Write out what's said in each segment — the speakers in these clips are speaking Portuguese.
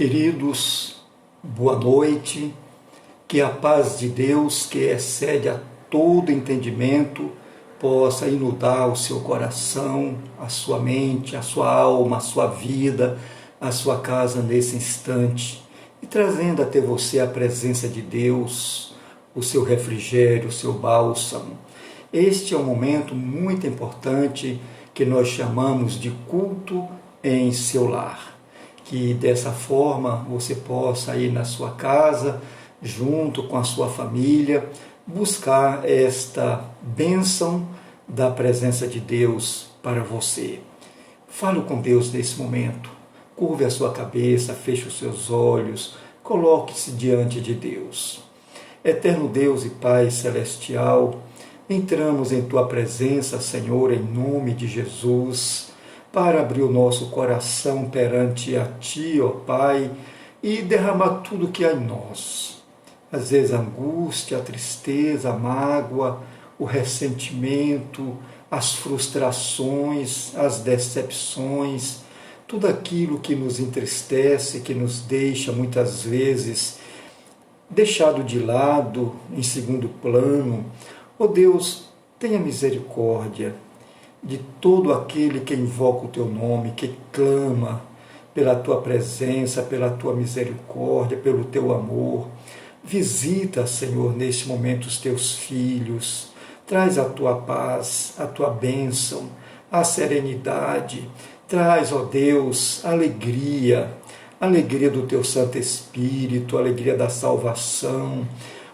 Queridos, boa noite, que a paz de Deus, que excede a todo entendimento, possa inundar o seu coração, a sua mente, a sua alma, a sua vida, a sua casa nesse instante, e trazendo até você a presença de Deus, o seu refrigério, o seu bálsamo. Este é um momento muito importante que nós chamamos de culto em seu lar. Que dessa forma você possa ir na sua casa, junto com a sua família, buscar esta bênção da presença de Deus para você. Fale com Deus nesse momento. Curve a sua cabeça, feche os seus olhos, coloque-se diante de Deus. Eterno Deus e Pai Celestial, entramos em Tua presença, Senhor, em nome de Jesus, para abrir o nosso coração perante a Ti, ó Pai, e derramar tudo que há em nós. Às vezes a angústia, a tristeza, a mágoa, o ressentimento, as frustrações, as decepções, tudo aquilo que nos entristece, que nos deixa muitas vezes deixado de lado, em segundo plano. Ó Deus, tenha misericórdia de todo aquele que invoca o Teu nome, que clama pela Tua presença, pela Tua misericórdia, pelo Teu amor. Visita, Senhor, neste momento os Teus filhos, traz a Tua paz, a Tua bênção, a serenidade, traz, ó Deus, alegria do Teu Santo Espírito, alegria da salvação.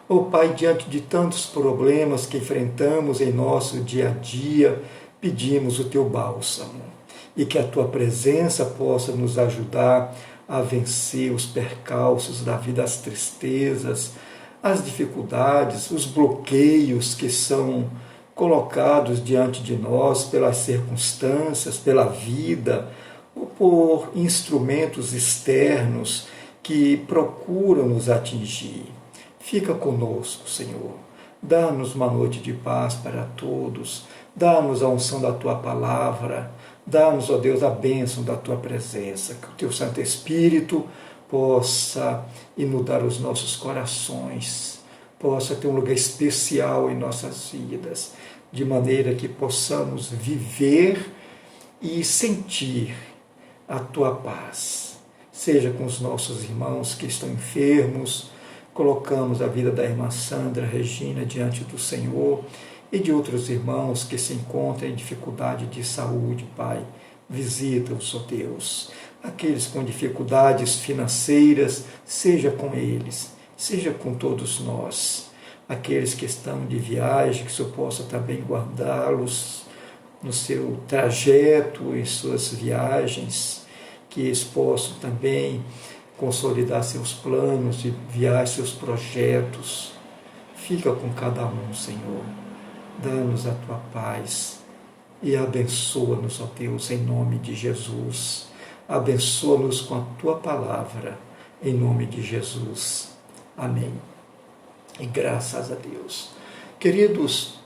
Ó Pai, diante de tantos problemas que enfrentamos em nosso dia a dia, pedimos o Teu bálsamo e que a Tua presença possa nos ajudar a vencer os percalços da vida, as tristezas, as dificuldades, os bloqueios que são colocados diante de nós pelas circunstâncias, pela vida, ou por instrumentos externos que procuram nos atingir. Fica conosco, Senhor. Dá-nos uma noite de paz para todos. Dá-nos a unção da Tua palavra. Dá-nos, ó Deus, a bênção da Tua presença. Que o Teu Santo Espírito possa inundar os nossos corações. Possa ter um lugar especial em nossas vidas. De maneira que possamos viver e sentir a Tua paz. Seja com os nossos irmãos que estão enfermos. Colocamos a vida da irmã Sandra Regina diante do Senhor e de outros irmãos que se encontram em dificuldade de saúde, Pai. Visita-os, ó Deus. Aqueles com dificuldades financeiras, seja com eles, seja com todos nós. Aqueles que estão de viagem, que o Senhor possa também guardá-los no seu trajeto, em suas viagens, que eles possam também consolidar seus planos de viagem, seus projetos. Fica com cada um, Senhor. Dá-nos a Tua paz e abençoa-nos, ó Deus, em nome de Jesus. Abençoa-nos com a Tua palavra, em nome de Jesus. Amém. E graças a Deus. Queridos,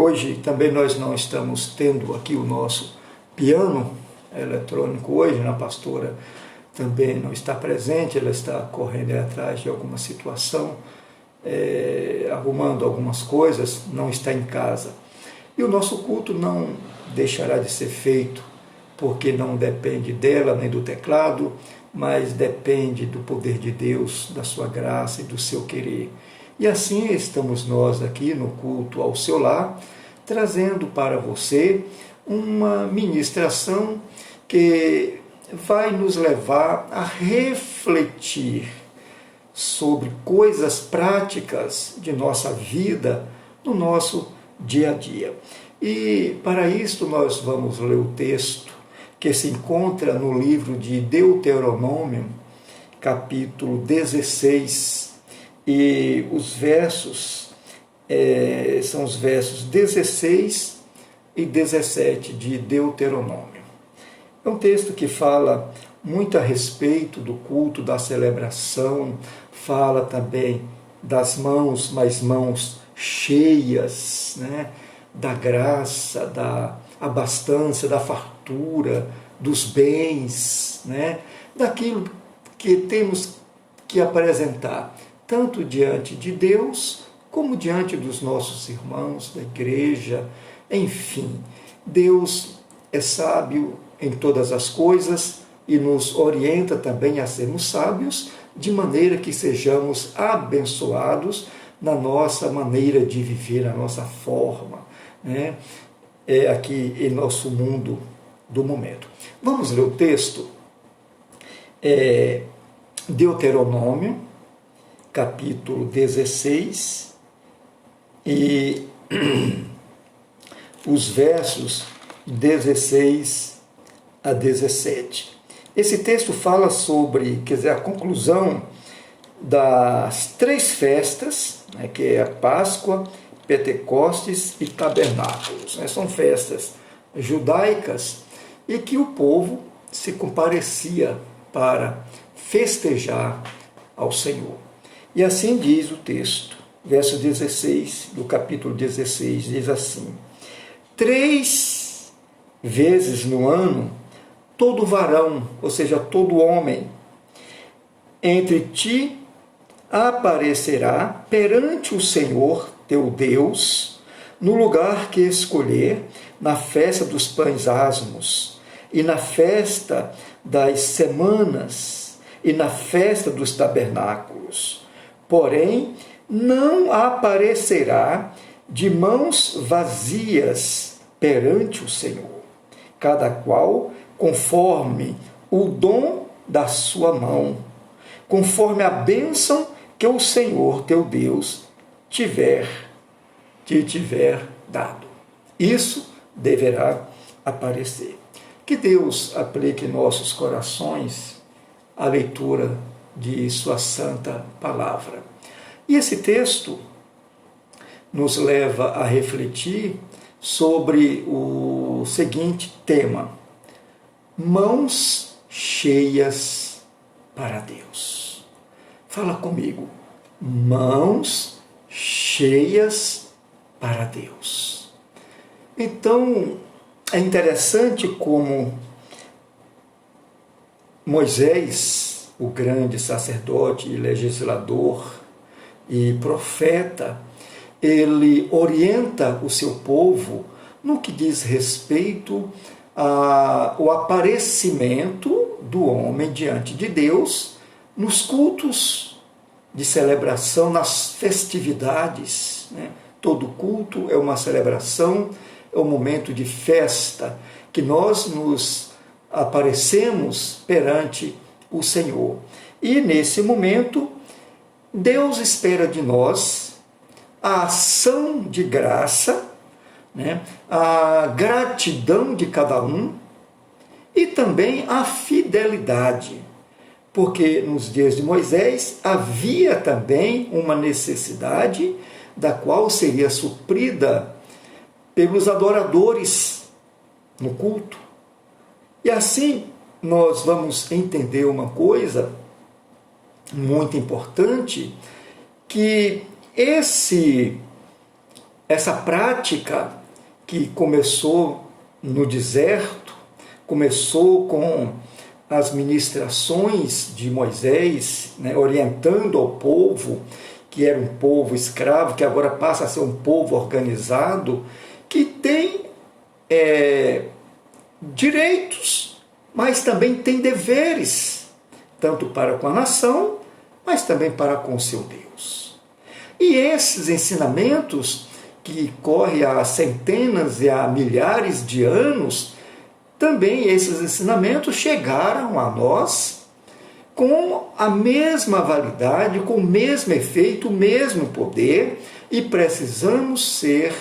hoje também nós não estamos tendo aqui o nosso piano eletrônico hoje, a pastora também não está presente, ela está correndo atrás de alguma situação, arrumando algumas coisas, não está em casa. E o nosso culto não deixará de ser feito, porque não depende dela nem do teclado, mas depende do poder de Deus, da sua graça e do seu querer. E assim estamos nós aqui no culto ao seu lar, trazendo para você uma ministração que vai nos levar a refletir sobre coisas práticas de nossa vida, no nosso dia a dia. E para isso nós vamos ler o texto que se encontra no livro de Deuteronômio, capítulo 16, e os versos são os versos 16 e 17 de Deuteronômio. É um texto que fala muito a respeito do culto, da celebração, fala também das mãos, mas mãos cheias, né? Da graça, da abastança, da fartura, dos bens, né? daquilo que temos que apresentar, tanto diante de Deus, como diante dos nossos irmãos da igreja, enfim. Deus é sábio em todas as coisas e nos orienta também a sermos sábios, de maneira que sejamos abençoados na nossa maneira de viver, na nossa forma, né? Aqui em nosso mundo do momento. Vamos ler o texto? Deuteronômio, capítulo 16, e os versos 16 a 17. Esse texto fala sobre, a conclusão das 3 festas, né, que é a Páscoa, Pentecostes e Tabernáculos. Né? São festas judaicas e que o povo se comparecia para festejar ao Senhor. E assim diz o texto, verso 16 do capítulo 16, diz assim: 3 vezes no ano, todo varão, ou seja, todo homem, entre ti aparecerá perante o Senhor teu Deus, no lugar que escolher, na festa dos pães asmos, e na festa das semanas, e na festa dos tabernáculos. Porém, não aparecerá de mãos vazias perante o Senhor, cada qual conforme o dom da sua mão, conforme a bênção que o Senhor teu Deus te tiver dado. Isso deverá aparecer. Que Deus aplique em nossos corações a leitura de sua santa palavra. E esse texto nos leva a refletir sobre o seguinte tema: mãos cheias para Deus. Fala comigo. Mãos cheias para Deus. Então, é interessante como Moisés, o grande sacerdote e legislador e profeta, ele orienta o seu povo no que diz respeito ao aparecimento do homem diante de Deus nos cultos de celebração, nas festividades, né? Todo culto é uma celebração, é um momento de festa, que nós nos aparecemos perante o Senhor. E nesse momento, Deus espera de nós a ação de graça, né? A gratidão de cada um e também a fidelidade. Porque nos dias de Moisés havia também uma necessidade da qual seria suprida pelos adoradores no culto. E assim nós vamos entender uma coisa muito importante, que essa prática que começou no deserto, começou com as ministrações de Moisés, né, orientando ao povo, que era um povo escravo, que agora passa a ser um povo organizado, que tem direitos, mas também tem deveres, tanto para com a nação, mas também para com o seu Deus. E esses ensinamentos, que correm há centenas e há milhares de anos, também esses ensinamentos chegaram a nós com a mesma validade, com o mesmo efeito, o mesmo poder, e precisamos ser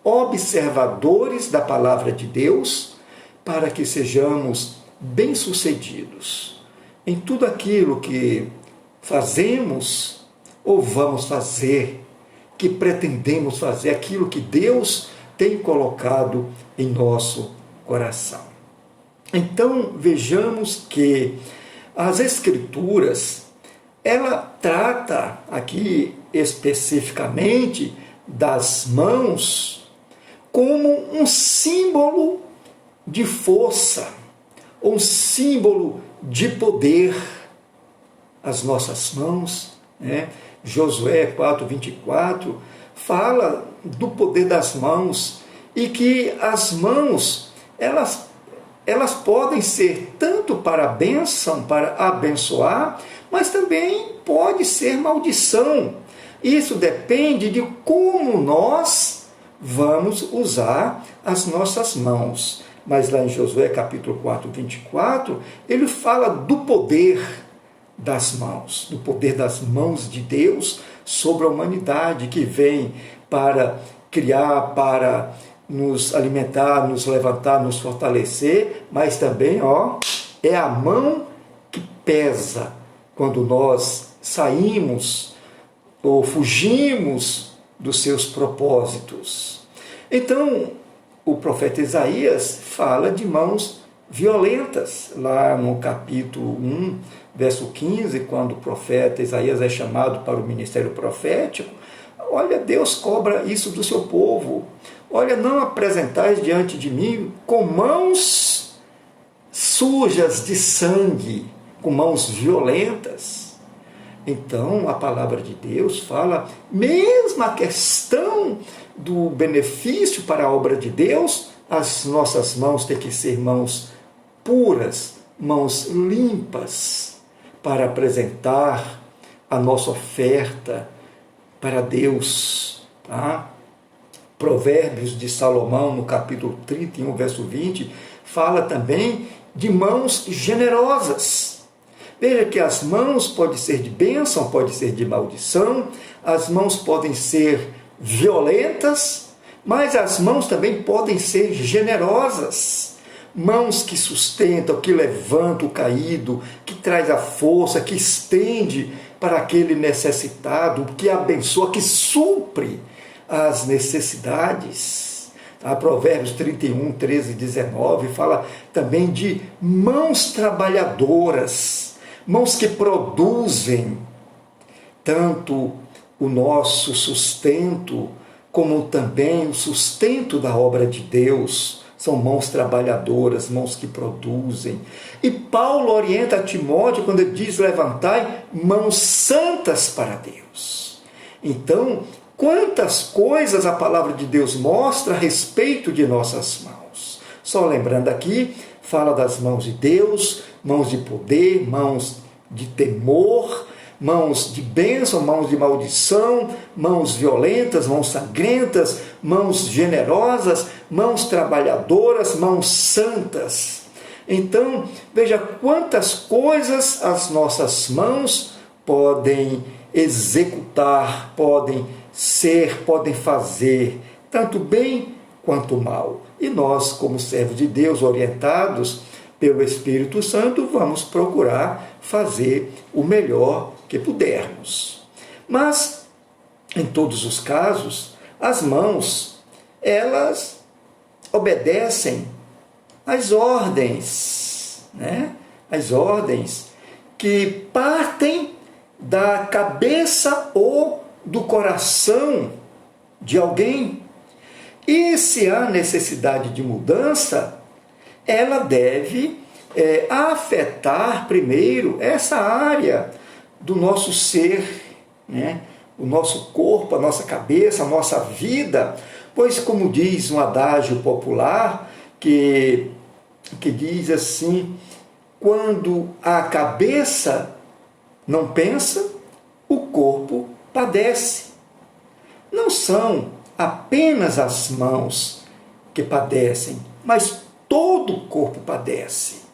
observadores da palavra de Deus para que sejamos bem-sucedidos em tudo aquilo que fazemos ou vamos fazer, que pretendemos fazer, aquilo que Deus tem colocado em nosso coração. Então, vejamos que as Escrituras, ela trata aqui especificamente das mãos como um símbolo de força, um símbolo de poder. As nossas mãos, né? Josué 4:24 fala do poder das mãos e que as mãos, elas podem ser tanto para a bênção, para abençoar, mas também pode ser maldição. Isso depende de como nós vamos usar as nossas mãos. Mas lá em Josué capítulo 4:24, ele fala do poder das mãos, do poder das mãos de Deus sobre a humanidade, que vem para criar, para nos alimentar, nos levantar, nos fortalecer, mas também, é a mão que pesa quando nós saímos ou fugimos dos seus propósitos. Então, o profeta Isaías fala de mãos violentas, lá no capítulo 1, verso 15, quando o profeta Isaías é chamado para o ministério profético. Olha, Deus cobra isso do seu povo. Olha, não apresentais diante de mim com mãos sujas de sangue, com mãos violentas. Então, a palavra de Deus fala, mesmo a questão do benefício para a obra de Deus, as nossas mãos têm que ser mãos puras, mãos limpas, para apresentar a nossa oferta para Deus. Tá? Provérbios de Salomão, no capítulo 31, verso 20, fala também de mãos generosas. Veja que as mãos podem ser de bênção, podem ser de maldição, as mãos podem ser violentas, mas as mãos também podem ser generosas. Mãos que sustentam, que levantam o caído, que traz a força, que estende para aquele necessitado, que abençoa, que supre as necessidades. Provérbios 31, 13 e 19 fala também de mãos trabalhadoras, mãos que produzem tanto o nosso sustento, como também o sustento da obra de Deus. São mãos trabalhadoras, mãos que produzem. E Paulo orienta a Timóteo quando ele diz, levantai mãos santas para Deus. Então, quantas coisas a palavra de Deus mostra a respeito de nossas mãos. Só lembrando aqui, fala das mãos de Deus, mãos de poder, mãos de temor, mãos de bênção, mãos de maldição, mãos violentas, mãos sangrentas, mãos generosas, mãos trabalhadoras, mãos santas. Então, veja quantas coisas as nossas mãos podem executar, podem ser, podem fazer, tanto bem quanto mal. E nós, como servos de Deus, orientados pelo Espírito Santo, vamos procurar fazer o melhor que pudermos. Mas, em todos os casos, as mãos, elas obedecem às ordens, né? As ordens que partem da cabeça ou do coração de alguém. E se há necessidade de mudança, ela deve afetar primeiro essa área do nosso ser, né? O nosso corpo, a nossa cabeça, a nossa vida, pois como diz um adágio popular que diz assim, quando a cabeça não pensa, o corpo padece. Não são apenas as mãos que padecem, mas todo o corpo padece.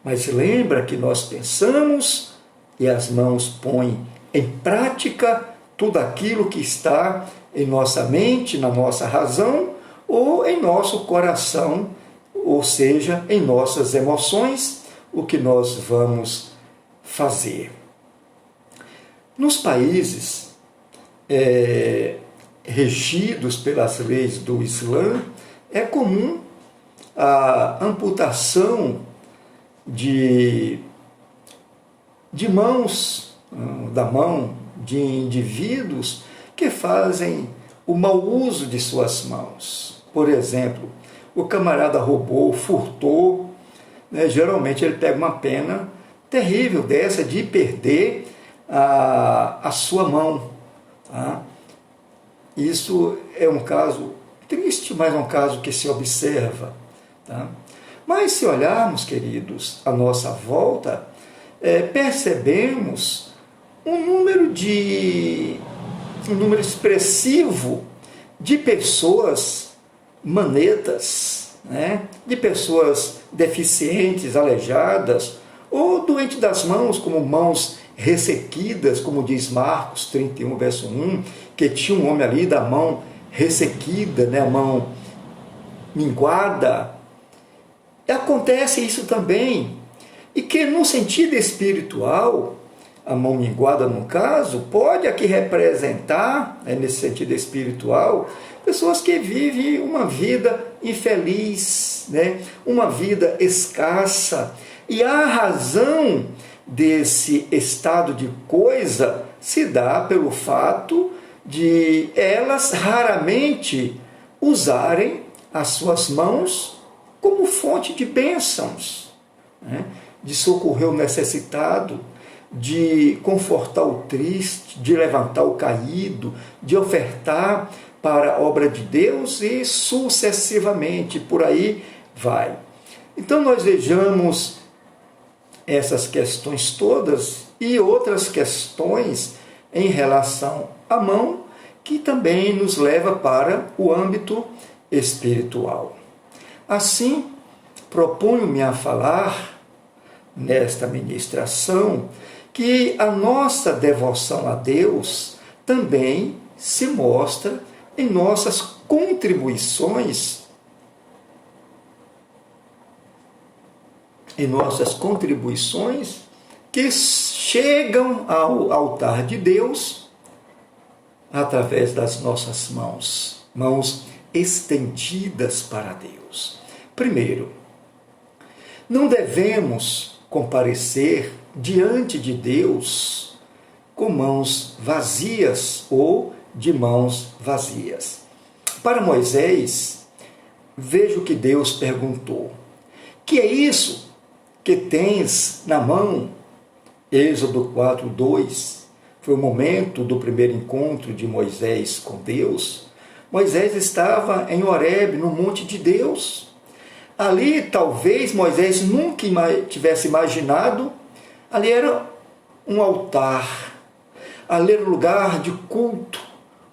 Mas lembra que nós pensamos e as mãos põem em prática tudo aquilo que está em nossa mente, na nossa razão ou em nosso coração, ou seja, em nossas emoções, o que nós vamos fazer. Nos países regidos pelas leis do Islã, é comum a amputação de mãos, da mão de indivíduos que fazem o mau uso de suas mãos. Por exemplo, o camarada roubou, furtou né, geralmente ele pega uma pena terrível dessa de perder a sua mão. Tá? Isso é um caso triste, mas é um caso que se observa. Tá? Mas se olharmos, queridos, à nossa volta, percebemos um número expressivo de pessoas manetas, né? De pessoas deficientes, aleijadas, ou doentes das mãos, como mãos ressequidas, como diz Marcos 31, verso 1, que tinha um homem ali da mão ressequida, né? A mão minguada. Acontece isso também, e que no sentido espiritual, a mão minguada no caso, pode aqui representar, nesse sentido espiritual, pessoas que vivem uma vida infeliz, né? Uma vida escassa, e a razão desse estado de coisa se dá pelo fato de elas raramente usarem as suas mãos como fonte de bênçãos, né? De socorrer o necessitado, de confortar o triste, de levantar o caído, de ofertar para a obra de Deus e sucessivamente, por aí vai. Então nós vejamos essas questões todas e outras questões em relação à mão, que também nos leva para o âmbito espiritual. Assim, proponho-me a falar nesta ministração que a nossa devoção a Deus também se mostra em nossas contribuições, que chegam ao altar de Deus através das nossas mãos estendidas para Deus. Primeiro, não devemos comparecer diante de Deus com mãos vazias ou de mãos vazias. Para Moisés, veja o que Deus perguntou: que é isso que tens na mão? Êxodo 4:2. Foi o momento do primeiro encontro de Moisés com Deus. Moisés estava em Horebe, no monte de Deus. Ali, talvez, Moisés nunca tivesse imaginado, ali era um altar, ali era um lugar de culto,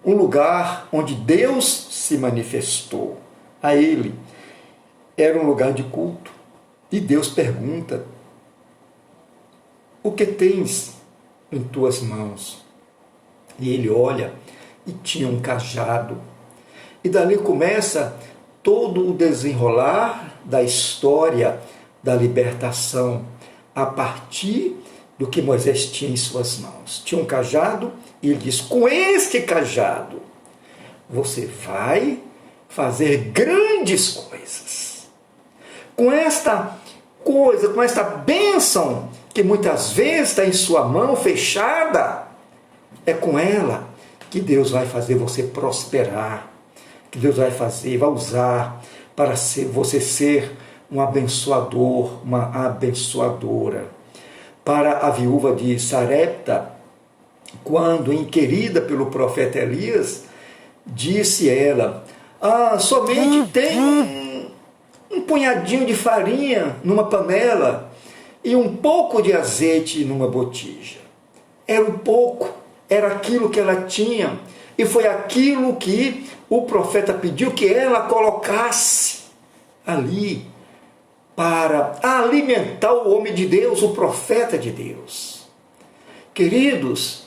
um lugar onde Deus se manifestou a ele. Era um lugar de culto. E Deus pergunta: o que tens em tuas mãos? E ele olha e tinha um cajado. E dali começa todo o desenrolar da história da libertação, a partir do que Moisés tinha em suas mãos. Tinha um cajado, e ele diz: com este cajado você vai fazer grandes coisas. Com esta coisa, com esta bênção que muitas vezes está em sua mão fechada, é com ela que Deus vai fazer você prosperar, que Deus vai usar para você ser um abençoador, uma abençoadora. Para a viúva de Sarepta, quando inquirida pelo profeta Elias, disse ela: somente tem um punhadinho de farinha numa panela e um pouco de azeite numa botija. Era um pouco, era aquilo que ela tinha, e foi aquilo que o profeta pediu que ela colocasse ali para alimentar o homem de Deus, o profeta de Deus. Queridos,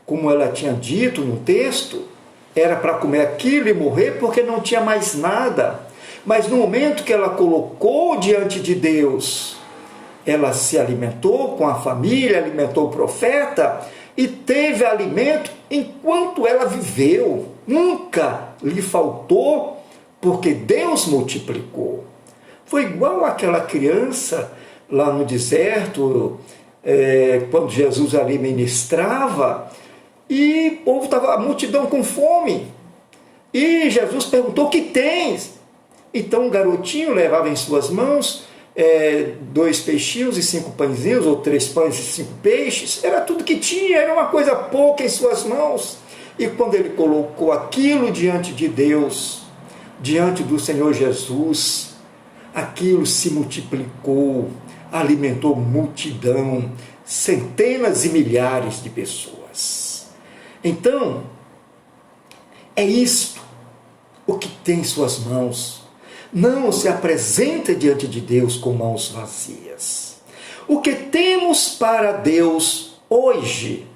como ela tinha dito no texto, era para comer aquilo e morrer porque não tinha mais nada. Mas no momento que ela colocou diante de Deus, ela se alimentou com a família, alimentou o profeta e teve alimento enquanto ela viveu. Nunca lhe faltou, porque Deus multiplicou. Foi igual àquela criança lá no deserto, quando Jesus ali ministrava, e o povo estava, a multidão com fome. E Jesus perguntou: o que tens? Então o garotinho levava em suas mãos 2 peixinhos e 5 pãezinhos, ou 3 pães e 5 peixes, era tudo que tinha, era uma coisa pouca em suas mãos. E quando ele colocou aquilo diante de Deus, diante do Senhor Jesus, aquilo se multiplicou, alimentou multidão, centenas e milhares de pessoas. Então, é isto o que tem em suas mãos. Não se apresenta diante de Deus com mãos vazias. O que temos para Deus hoje?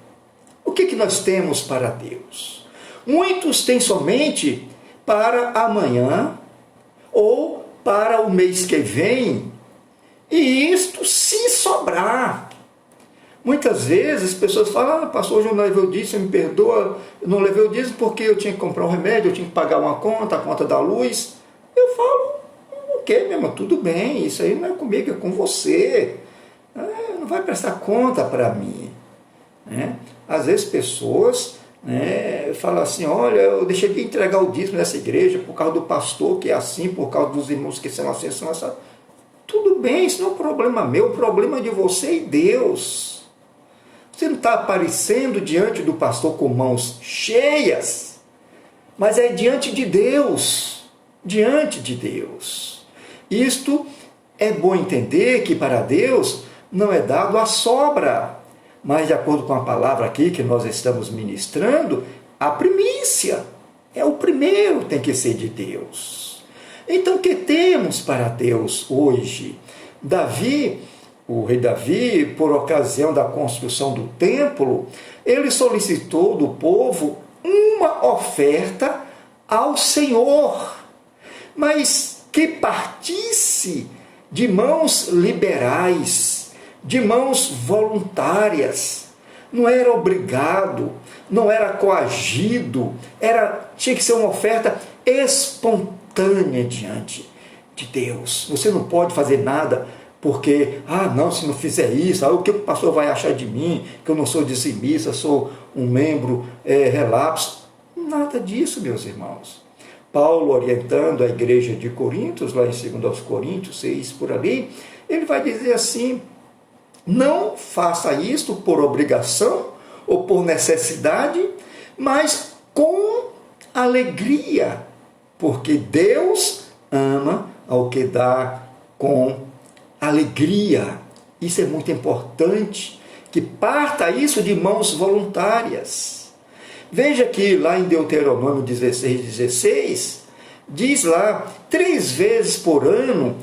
O que nós temos para Deus? Muitos têm somente para amanhã ou para o mês que vem, e isto se sobrar. Muitas vezes as pessoas falam: pastor, hoje eu não levei o dízimo, me perdoa, eu não levei o dízimo porque eu tinha que comprar um remédio, eu tinha que pagar uma conta, a conta da luz. Eu falo: ok, meu irmão, tudo bem, isso aí não é comigo, é com você. Não vai prestar conta para mim. Às vezes pessoas falam assim: olha, eu deixei de entregar o dízimo nessa igreja por causa do pastor que é assim, por causa dos irmãos que são assim, são assim. Tudo bem, isso não é um problema meu, o problema é de você e Deus. Você não está aparecendo diante do pastor com mãos cheias, mas é diante de Deus. Diante de Deus. Isto é bom entender que para Deus não é dado a sobra, mas de acordo com a palavra aqui que nós estamos ministrando, a primícia. É o primeiro, tem que ser de Deus. Então, o que temos para Deus hoje? O rei Davi, por ocasião da construção do templo, ele solicitou do povo uma oferta ao Senhor, mas que partisse de mãos liberais, de mãos voluntárias. Não era obrigado, não era coagido, tinha que ser uma oferta espontânea diante de Deus. Você não pode fazer nada porque, não, se não fizer isso, o que o pastor vai achar de mim, que eu não sou dizimista, sou um membro relapso. Nada disso, meus irmãos. Paulo, orientando a igreja de Coríntios, lá em 2 Coríntios 6, por ali, ele vai dizer assim: não faça isto por obrigação ou por necessidade, mas com alegria, porque Deus ama ao que dá com alegria. Isso é muito importante, que parta isso de mãos voluntárias. Veja que lá em Deuteronômio 16, diz lá: 3 vezes por ano,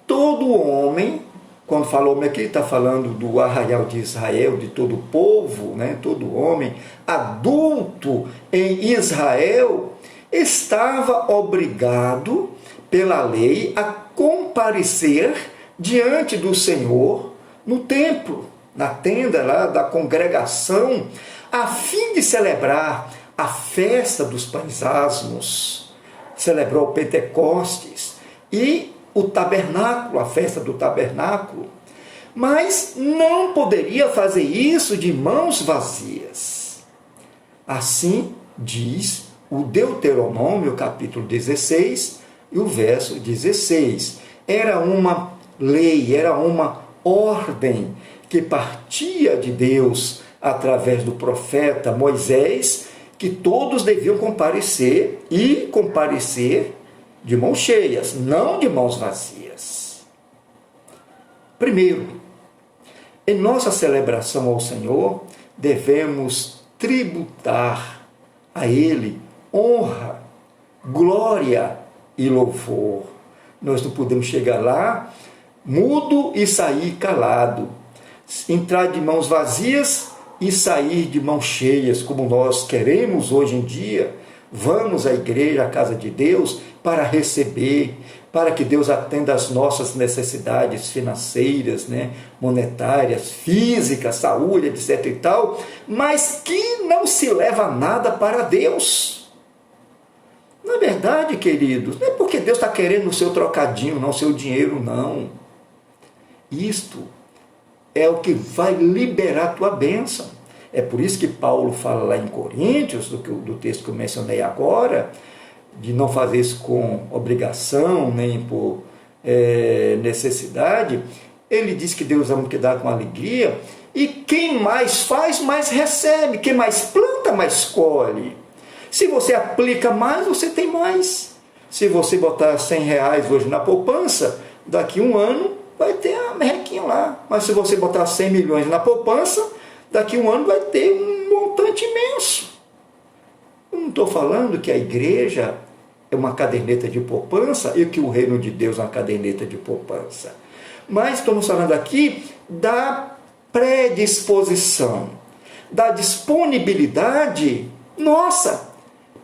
todo homem, quando fala homem aqui, está falando do arraial de Israel, de todo o povo, todo homem adulto em Israel, estava obrigado pela lei a comparecer diante do Senhor no templo, na tenda lá da congregação, a fim de celebrar a festa dos pães asmos, celebrou o Pentecostes e o tabernáculo, a festa do tabernáculo, mas não poderia fazer isso de mãos vazias. Assim diz o Deuteronômio, capítulo 16, e o verso 16. Era uma lei, era uma ordem que partia de Deus através do profeta Moisés, que todos deviam comparecer e comparecer de mãos cheias, não de mãos vazias. Primeiro, em nossa celebração ao Senhor, devemos tributar a Ele honra, glória e louvor. Nós não podemos chegar lá mudo e sair calado, entrar de mãos vazias e sair de mãos cheias, como nós queremos hoje em dia. Vamos à igreja, à casa de Deus, para receber, para que Deus atenda às nossas necessidades financeiras, monetárias, físicas, saúde, etc. e tal, mas que não se leva nada para Deus. Na verdade, queridos, não é porque Deus está querendo o seu trocadinho, não o seu dinheiro, não. Isto é o que vai liberar a tua bênção. É por isso que Paulo fala lá em Coríntios, do texto que eu mencionei agora, de não fazer isso com obrigação, nem por necessidade, ele diz que Deus ama o que dá com alegria, e quem mais faz, mais recebe, quem mais planta, mais colhe. Se você aplica mais, você tem mais. Se você botar R$100 hoje na poupança, daqui a um ano vai ter a merrequinha lá. Mas se você botar 100 milhões na poupança, daqui a um ano vai ter um montante imenso. Eu não estou falando que a igreja é uma caderneta de poupança e que o reino de Deus é uma caderneta de poupança. Mas estamos falando aqui da predisposição, da disponibilidade nossa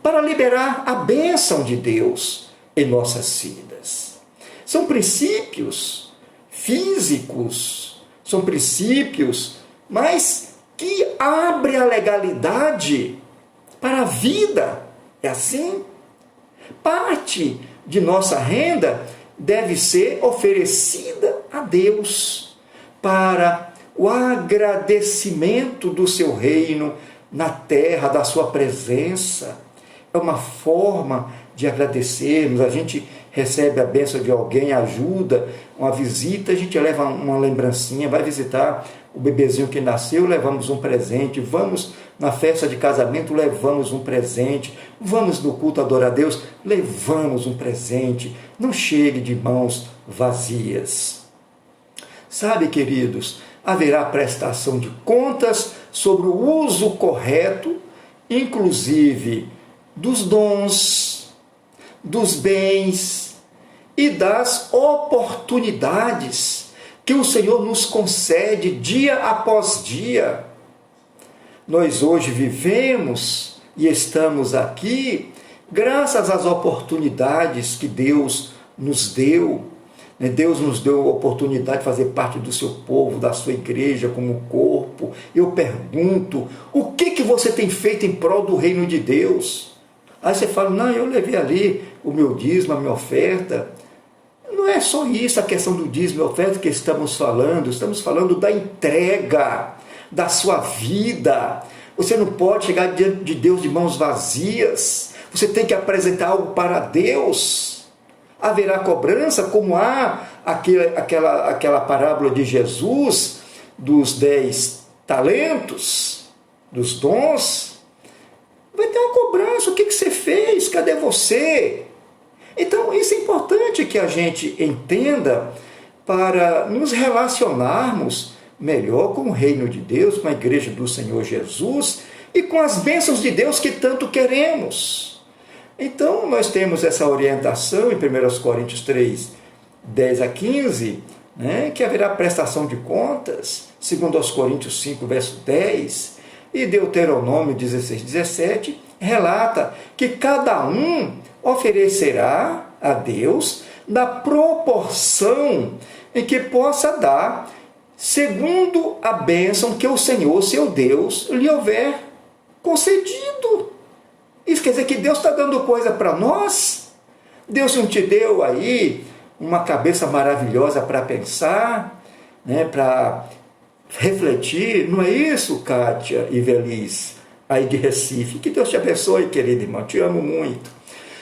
para liberar a bênção de Deus em nossas vidas. São princípios físicos, são princípios, mas que abrem a legalidade para a vida. É assim? Parte de nossa renda deve ser oferecida a Deus para o agradecimento do seu reino na terra, da sua presença. É uma forma de agradecermos. A gente recebe a bênção de alguém, ajuda, uma visita, a gente leva uma lembrancinha, vai visitar o bebezinho que nasceu, levamos um presente, vamos na festa de casamento, levamos um presente, vamos no culto adorar a Deus, levamos um presente. Não chegue de mãos vazias. Sabe, queridos, haverá prestação de contas sobre o uso correto, inclusive dos dons, dos bens e das oportunidades que o Senhor nos concede dia após dia. Nós hoje vivemos e estamos aqui graças às oportunidades que Deus nos deu. Deus nos deu a oportunidade de fazer parte do seu povo, da sua igreja como corpo. Eu pergunto, o que você tem feito em prol do reino de Deus? Aí você fala, não, eu levei ali o meu dízimo, a minha oferta. Não é só isso a questão do dízimo e oferta que estamos falando da entrega da sua vida. Você não pode chegar diante de Deus de mãos vazias. Você tem que apresentar algo para Deus. Haverá cobrança, como há aquela parábola de Jesus, dos 10 talentos, dos dons. Vai ter uma cobrança, o que você fez? Cadê você? Então, isso é importante que a gente entenda para nos relacionarmos melhor com o reino de Deus, com a igreja do Senhor Jesus e com as bênçãos de Deus que tanto queremos. Então, nós temos essa orientação em 1 Coríntios 3, 10 a 15, que haverá prestação de contas, segundo aos Coríntios 5, verso 10, e Deuteronômio 16, 17, relata que cada um oferecerá a Deus na proporção em que possa dar, segundo a bênção que o Senhor, seu Deus, lhe houver concedido. Isso quer dizer que Deus está dando coisa para nós? Deus não te deu aí uma cabeça maravilhosa para pensar, para refletir? Não é isso, Kátia e Veliz, aí de Recife? Que Deus te abençoe, querido irmão, te amo muito.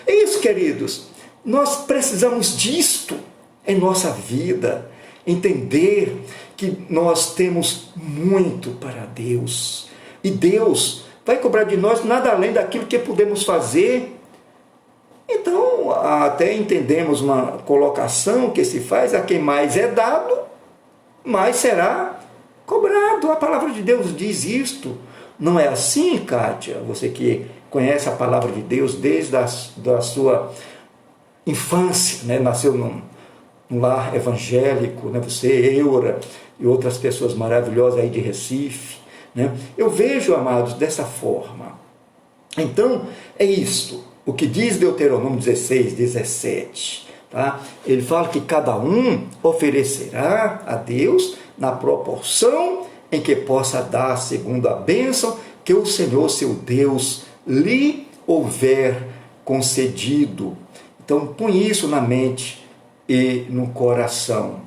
É isso, queridos, nós precisamos disto em nossa vida, entender que nós temos muito para Deus, e Deus vai cobrar de nós nada além daquilo que podemos fazer. Então, até entendemos uma colocação que se faz: a quem mais é dado, mais será cobrado. A palavra de Deus diz isto. Não é assim, Kátia? Você que conhece a palavra de Deus desde da sua infância, nasceu num lar evangélico, você, Eura e outras pessoas maravilhosas aí de Recife. Eu vejo, amados, dessa forma. Então, é isto, o que diz Deuteronômio 16, 17. Tá? Ele fala que cada um oferecerá a Deus na proporção em que possa dar segundo a bênção que o Senhor, seu Deus, lhe houver concedido. Então, põe isso na mente e no coração.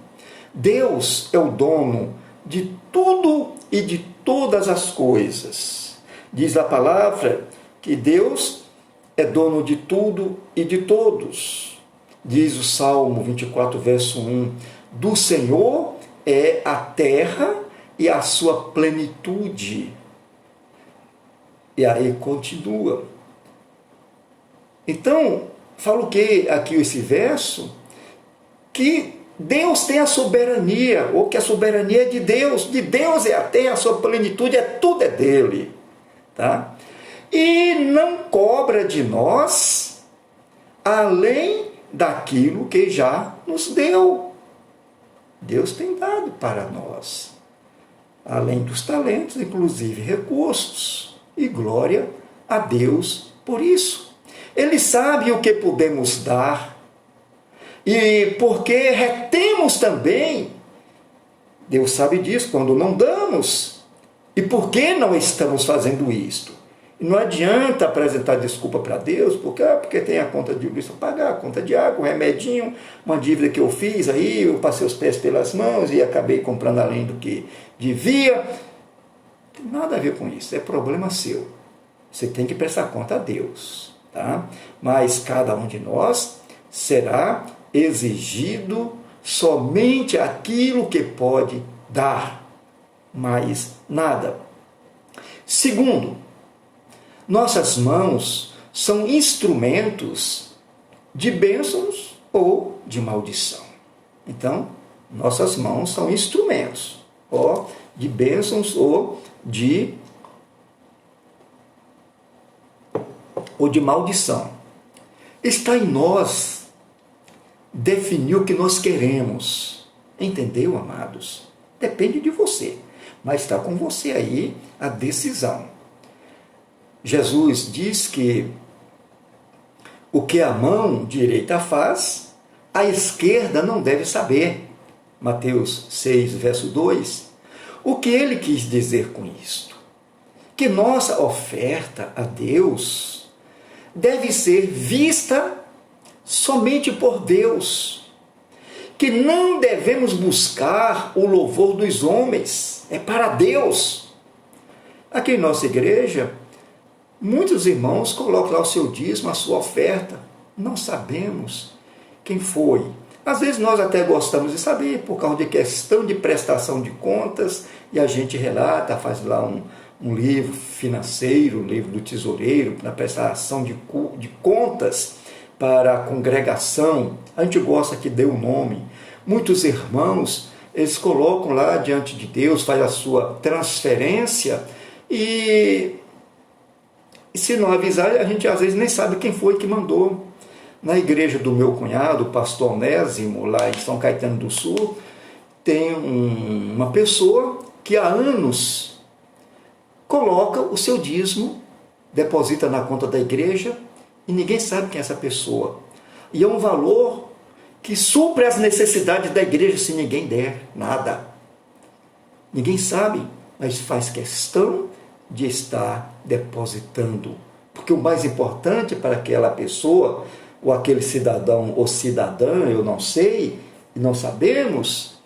Deus é o dono de tudo e de todas as coisas. Diz a palavra que Deus é dono de tudo e de todos. Diz o Salmo 24, verso 1, do Senhor é a terra e a sua plenitude. E aí continua. Então, fala o que aqui esse verso? Que Deus tem a soberania, ou que a soberania é de Deus é a terra, a sua plenitude, tudo é dele. Tá? E não cobra de nós além daquilo que já nos deu. Deus tem dado para nós, além dos talentos, inclusive recursos, e glória a Deus por isso. Ele sabe o que podemos dar, e porque retemos também, Deus sabe disso, quando não damos. E por que não estamos fazendo isto? Não adianta apresentar desculpa para Deus, porque tem a conta de luz para pagar, a conta de água, um remedinho, uma dívida que eu fiz aí, eu passei os pés pelas mãos e acabei comprando além do que devia. Não tem nada a ver com isso, é problema seu. Você tem que prestar conta a Deus. Tá? Mas cada um de nós será exigido somente aquilo que pode dar, mais nada. Segundo, nossas mãos são instrumentos de bênçãos ou de maldição. Então, nossas mãos são instrumentos de bênçãos ou de maldição. Está em nós definir o que nós queremos. Entendeu, amados? Depende de você, mas está com você aí a decisão. Jesus diz que o que a mão direita faz, a esquerda não deve saber. Mateus 6, verso 2. O que ele quis dizer com isto? Que nossa oferta a Deus deve ser vista somente por Deus. Que não devemos buscar o louvor dos homens, é para Deus. Aqui em nossa igreja, muitos irmãos colocam lá o seu dízimo, a sua oferta. Não sabemos quem foi. Às vezes nós até gostamos de saber, por causa de questão de prestação de contas, e a gente relata, faz lá um livro financeiro, um livro do tesoureiro, na prestação de contas para a congregação. A gente gosta que dê o nome. Muitos irmãos, eles colocam lá diante de Deus, faz a sua transferência, e se não avisar, a gente às vezes nem sabe quem foi que mandou. Na igreja do meu cunhado, o pastor Onésimo, lá em São Caetano do Sul, tem uma pessoa que há anos coloca o seu dízimo, deposita na conta da igreja, e ninguém sabe quem é essa pessoa. E é um valor que supre as necessidades da igreja se ninguém der nada. Ninguém sabe, mas faz questão de estar depositando. Porque o mais importante para aquela pessoa, ou aquele cidadão ou cidadã, eu não sei, e não sabemos,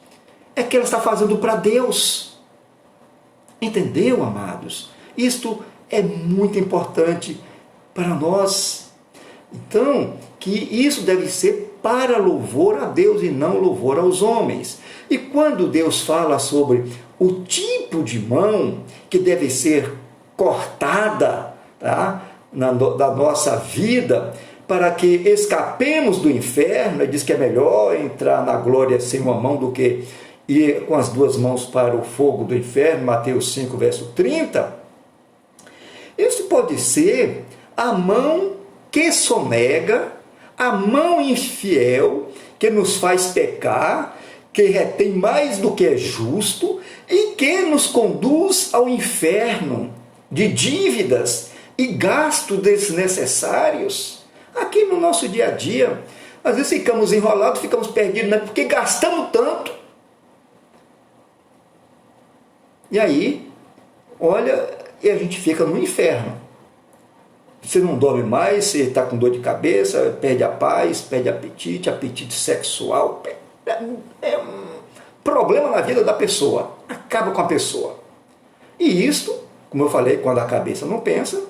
é que ela está fazendo para Deus. Entendeu, amados? Isto é muito importante para nós. Então, que isso deve ser para louvor a Deus e não louvor aos homens. E quando Deus fala sobre o tipo de mão que deve ser cortada, tá, da nossa vida, para que escapemos do inferno, ele diz que é melhor entrar na glória sem uma mão do que ir com as duas mãos para o fogo do inferno, Mateus 5, verso 30. Isso pode ser a mão que sonega, a mão infiel, que nos faz pecar, que retém mais do que é justo e que nos conduz ao inferno de dívidas e gastos desnecessários. Aqui no nosso dia a dia, às vezes ficamos enrolados, ficamos perdidos, né? Porque gastamos tanto. E aí, olha, e a gente fica no inferno. Você não dorme mais, você está com dor de cabeça, perde a paz, perde apetite sexual. É um problema na vida da pessoa, acaba com a pessoa. E isto, como eu falei, quando a cabeça não pensa,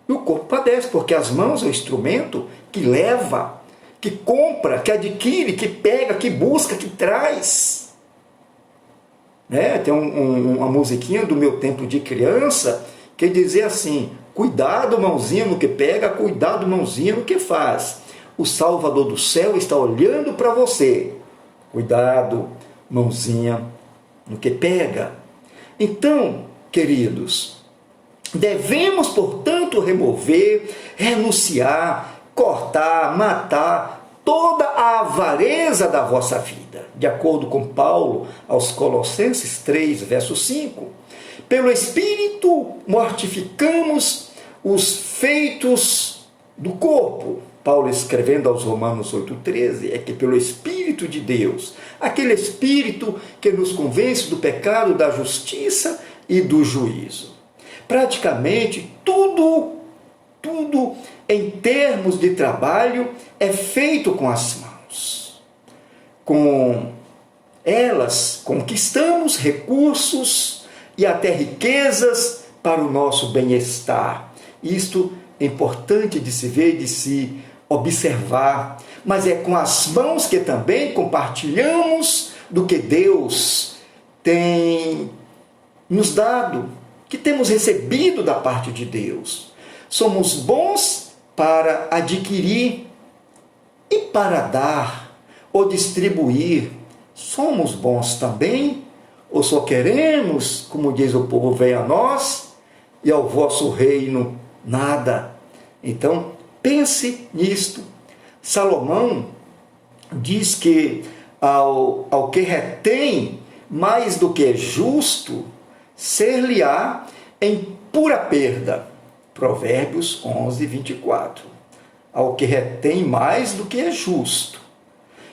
e o corpo padece, porque as mãos é o instrumento que leva, que compra, que adquire, que pega, que busca, que traz. Tem uma musiquinha do meu tempo de criança que dizia assim: cuidado, mãozinha, no que pega, cuidado, mãozinha, no que faz. O Salvador do céu está olhando para você. Cuidado, mãozinha, no que pega. Então, queridos, devemos, portanto, remover, renunciar, cortar, matar toda a avareza da vossa vida, de acordo com Paulo aos Colossenses 3, verso 5. Pelo Espírito mortificamos os feitos do corpo. Paulo escrevendo aos Romanos 8,13, é que pelo Espírito de Deus, aquele Espírito que nos convence do pecado, da justiça e do juízo. Praticamente tudo em termos de trabalho é feito com as mãos. Com elas conquistamos recursos e até riquezas para o nosso bem-estar. Isto é importante de se ver, de se observar, mas é com as mãos que também compartilhamos do que Deus tem nos dado, que temos recebido da parte de Deus. Somos bons para adquirir e para dar ou distribuir. Somos bons também, ou só queremos, como diz o povo, venha a nós e ao vosso reino nada. Então, pense nisto. Salomão diz que ao que retém mais do que é justo, ser-lhe-á em pura perda. Provérbios 11, 24. Ao que retém mais do que é justo.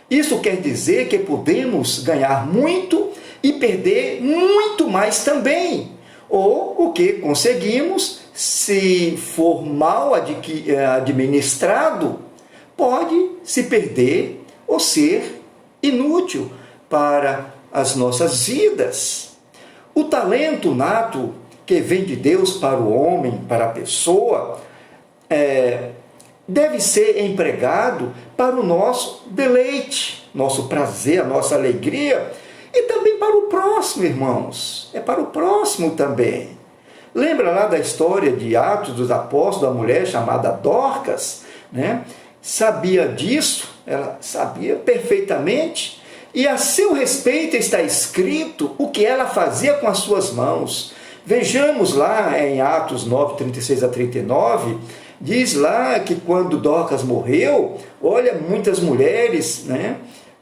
Isso quer dizer que podemos ganhar muito e perder muito mais também. Ou o que conseguimos, se for mal administrado, pode se perder ou ser inútil para as nossas vidas. O talento nato que vem de Deus para o homem, para a pessoa, deve ser empregado para o nosso deleite, nosso prazer, a nossa alegria, e também para o próximo, irmãos. É para o próximo também. Lembra lá da história de Atos dos Apóstolos, da mulher chamada Dorcas, né? Sabia disso, ela sabia perfeitamente, e a seu respeito está escrito o que ela fazia com as suas mãos. Vejamos lá em Atos 9, 36 a 39, diz lá que quando Dorcas morreu, olha, muitas mulheres, né,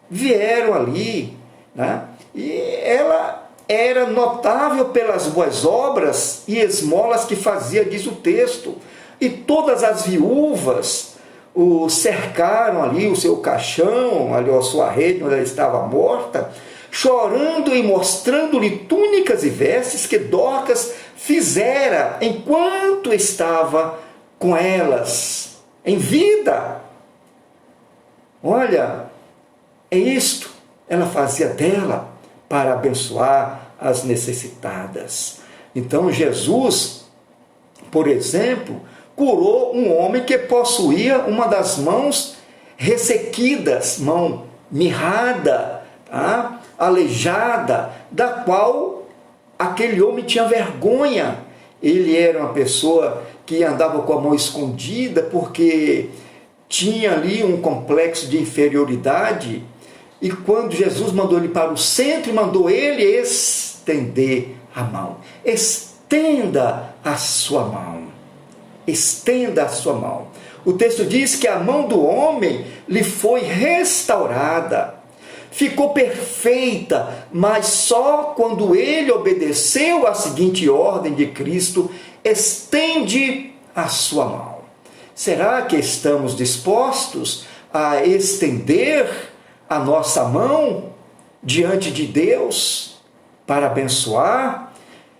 vieram ali, né, e ela era notável pelas boas obras e esmolas que fazia, diz o texto. E todas as viúvas o cercaram ali, o seu caixão, ali a sua rede, onde ela estava morta, chorando e mostrando-lhe túnicas e vestes que Dorcas fizera enquanto estava com elas, em vida. Olha, é isto, ela fazia dela para abençoar as necessitadas. Então Jesus, por exemplo, curou um homem que possuía uma das mãos ressequidas, mão mirrada, tá? Aleijada, da qual aquele homem tinha vergonha. Ele era uma pessoa que andava com a mão escondida porque tinha ali um complexo de inferioridade. E quando Jesus mandou ele para o centro, mandou ele estender a mão. Estenda a sua mão. Estenda a sua mão. O texto diz que a mão do homem lhe foi restaurada. Ficou perfeita, mas só quando ele obedeceu à seguinte ordem de Cristo: estende a sua mão. Será que estamos dispostos a estender a nossa mão diante de Deus para abençoar?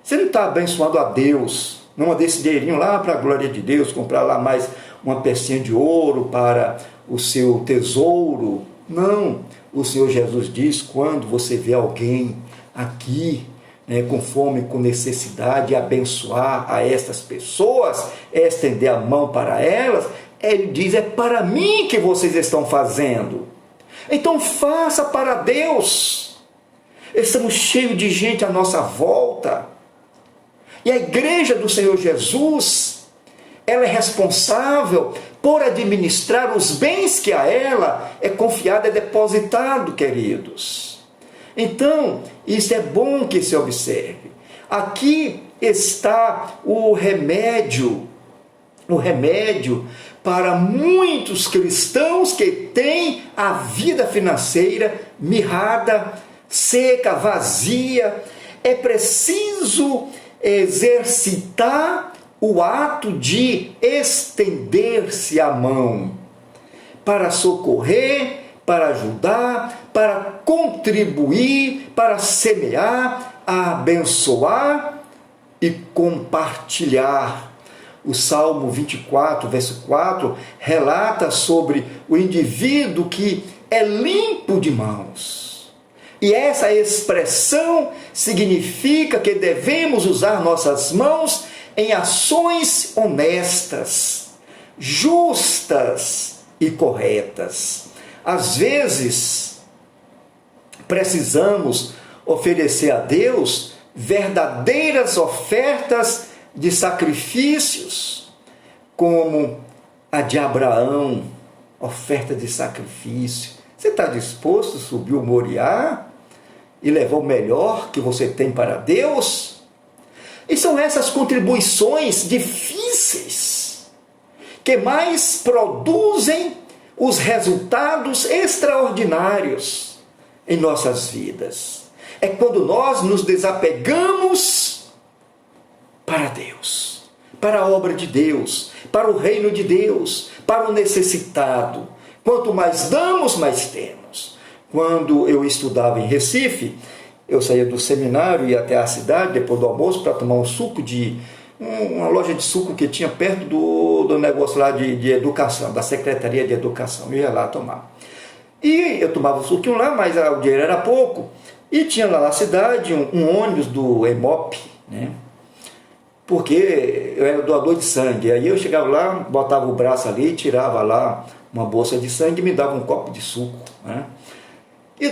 Você não está abençoando a Deus, não mandar esse dinheirinho lá para a glória de Deus, comprar lá mais uma pecinha de ouro para o seu tesouro. Não, o Senhor Jesus diz: quando você vê alguém aqui, com fome, com necessidade, abençoar a estas pessoas, estender a mão para elas, Ele diz, é para mim que vocês estão fazendo. Então faça para Deus. Estamos cheios de gente à nossa volta. E a igreja do Senhor Jesus, ela é responsável por administrar os bens que a ela é confiado, é depositado, queridos. Então, isso é bom que se observe. Aqui está o remédio para muitos cristãos que têm a vida financeira mirrada, seca, vazia. É preciso exercitar o ato de estender-se a mão para socorrer, para ajudar, para contribuir, para semear, abençoar e compartilhar. O Salmo 24, verso 4, relata sobre o indivíduo que é limpo de mãos. E essa expressão significa que devemos usar nossas mãos em ações honestas, justas e corretas. Às vezes, precisamos oferecer a Deus verdadeiras ofertas de sacrifícios, como a de Abraão, oferta de sacrifício. Você está disposto a subir o Moriá e levar o melhor que você tem para Deus? E são essas contribuições difíceis que mais produzem os resultados extraordinários em nossas vidas. É quando nós nos desapegamos para Deus, para a obra de Deus, para o reino de Deus, para o necessitado. Quanto mais damos, mais temos. Quando eu estudava em Recife, eu saía do seminário e ia até a cidade, depois do almoço, para tomar um suco uma loja de suco que tinha perto do negócio lá de educação, da Secretaria de Educação. Eu ia lá tomar. E eu tomava o suquinho lá, mas o dinheiro era pouco. E tinha lá na cidade um ônibus do EMOP, né? Porque eu era doador de sangue. Aí eu chegava lá, botava o braço ali, tirava lá uma bolsa de sangue e me dava um copo de suco, né? E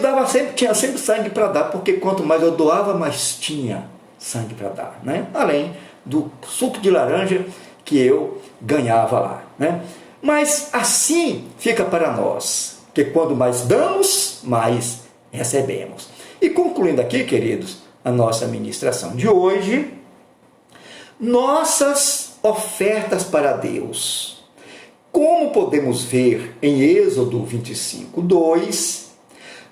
tinha sempre sangue para dar, porque quanto mais eu doava, mais tinha sangue para dar, né? Além do suco de laranja que eu ganhava lá, né? Mas assim fica para nós, que quando mais damos, mais recebemos. E concluindo aqui, queridos, a nossa ministração de hoje, nossas ofertas para Deus. Como podemos ver em Êxodo 25, 2,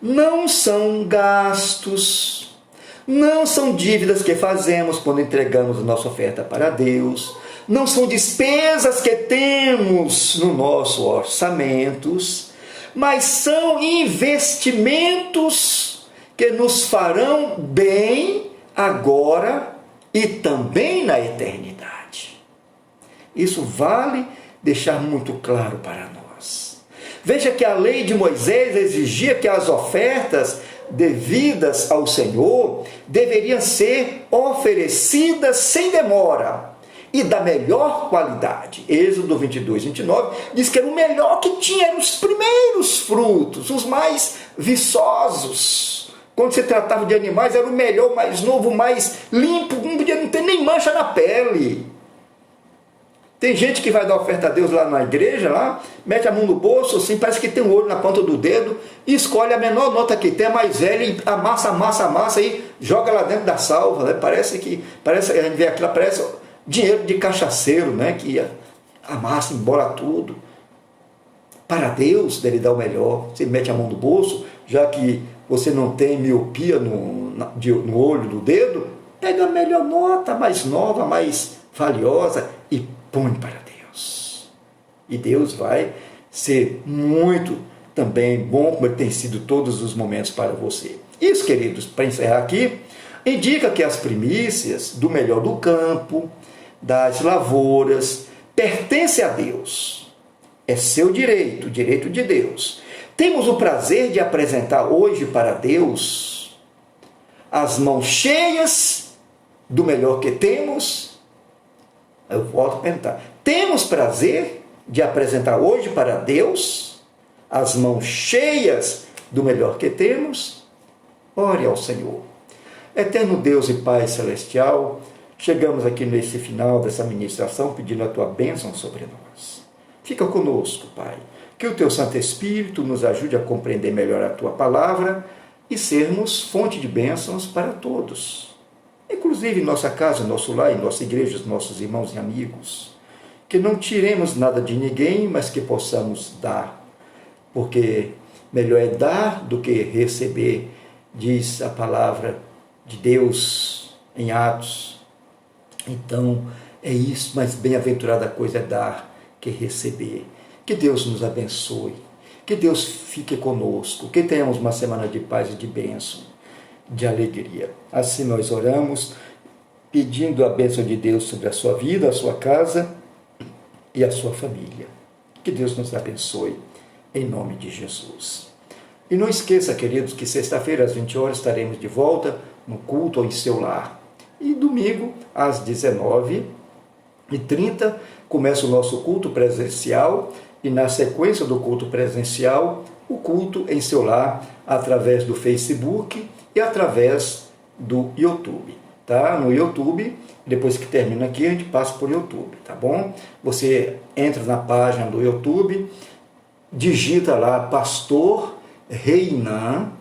não são gastos, não são dívidas que fazemos quando entregamos a nossa oferta para Deus, não são despesas que temos no nosso orçamentos, mas são investimentos que nos farão bem agora e também na eternidade. Isso vale deixar muito claro para nós. Veja que a lei de Moisés exigia que as ofertas devidas ao Senhor deveriam ser oferecidas sem demora e da melhor qualidade. Êxodo 22, 29 diz que era o melhor que tinha, eram os primeiros frutos, os mais viçosos. Quando se tratava de animais, era o melhor, o mais novo, o mais limpo, não tem nem mancha na pele. Tem gente que vai dar oferta a Deus lá na igreja, lá, mete a mão no bolso, assim, parece que tem um olho na ponta do dedo, e escolhe a menor nota que tem, a mais velha, e amassa, e joga lá dentro da salva, né? Parece, a gente vê aquilo, parece dinheiro de cachaceiro, né? Que amassa, embola tudo. Para Deus, deve dar o melhor. Você mete a mão no bolso, já que você não tem miopia no olho do dedo, pega a melhor nota, mais nova, mais valiosa, e põe para Deus. E Deus vai ser muito também bom, como ele tem sido todos os momentos para você. Isso, queridos, para encerrar aqui, indica que as primícias do melhor do campo, das lavouras, pertencem a Deus. É seu direito, direito de Deus. Temos o prazer de apresentar hoje para Deus as mãos cheias do melhor que temos. Eu volto a perguntar, temos prazer de apresentar hoje para Deus as mãos cheias do melhor que temos, ore ao Senhor. Eterno Deus e Pai Celestial, chegamos aqui nesse final dessa ministração pedindo a Tua bênção sobre nós. Fica conosco, Pai. Que o Teu Santo Espírito nos ajude a compreender melhor a Tua palavra e sermos fonte de bênçãos para todos. Inclusive em nossa casa, nosso lar, em nossa igreja, os nossos irmãos e amigos. Que não tiremos nada de ninguém, mas que possamos dar. Porque melhor é dar do que receber, diz a palavra de Deus em Atos. Então, é isso, mas bem-aventurada coisa é dar que receber. Que Deus nos abençoe, que Deus fique conosco, que tenhamos uma semana de paz e de bênção, de alegria. Assim nós oramos, pedindo a bênção de Deus sobre a sua vida, a sua casa e a sua família. Que Deus nos abençoe, em nome de Jesus. E não esqueça, queridos, que sexta-feira às 20 horas estaremos de volta no culto ou em seu lar. E domingo, às 19h30, começa o nosso culto presencial e na sequência do culto presencial, o culto em seu lar através do Facebook e através do YouTube. Tá? No YouTube, depois que termina aqui, a gente passa por YouTube, tá bom? Você entra na página do YouTube, digita lá Pastor Reinan.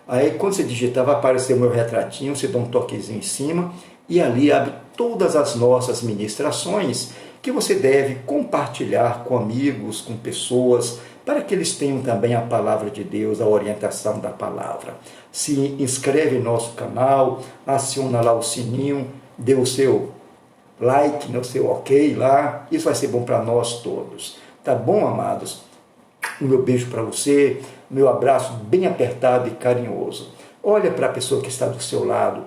Aí quando você digitar, vai aparecer o meu retratinho, você dá um toquezinho em cima e ali abre todas as nossas ministrações que você deve compartilhar com amigos, com pessoas, para que eles tenham também a palavra de Deus, a orientação da palavra. Se inscreve em nosso canal, aciona lá o sininho, dê o seu like, o seu ok lá, isso vai ser bom para nós todos. Tá bom, amados? O meu beijo para você, meu abraço bem apertado e carinhoso. Olha para a pessoa que está do seu lado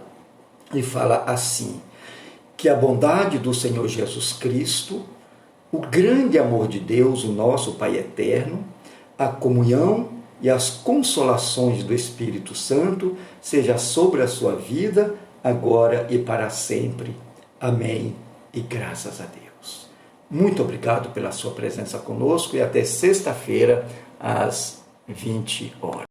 e fala assim: que a bondade do Senhor Jesus Cristo, o grande amor de Deus, o nosso Pai eterno, a comunhão e as consolações do Espírito Santo seja sobre a sua vida, agora e para sempre. Amém. E graças a Deus. Muito obrigado pela sua presença conosco e até sexta-feira, às 20 horas.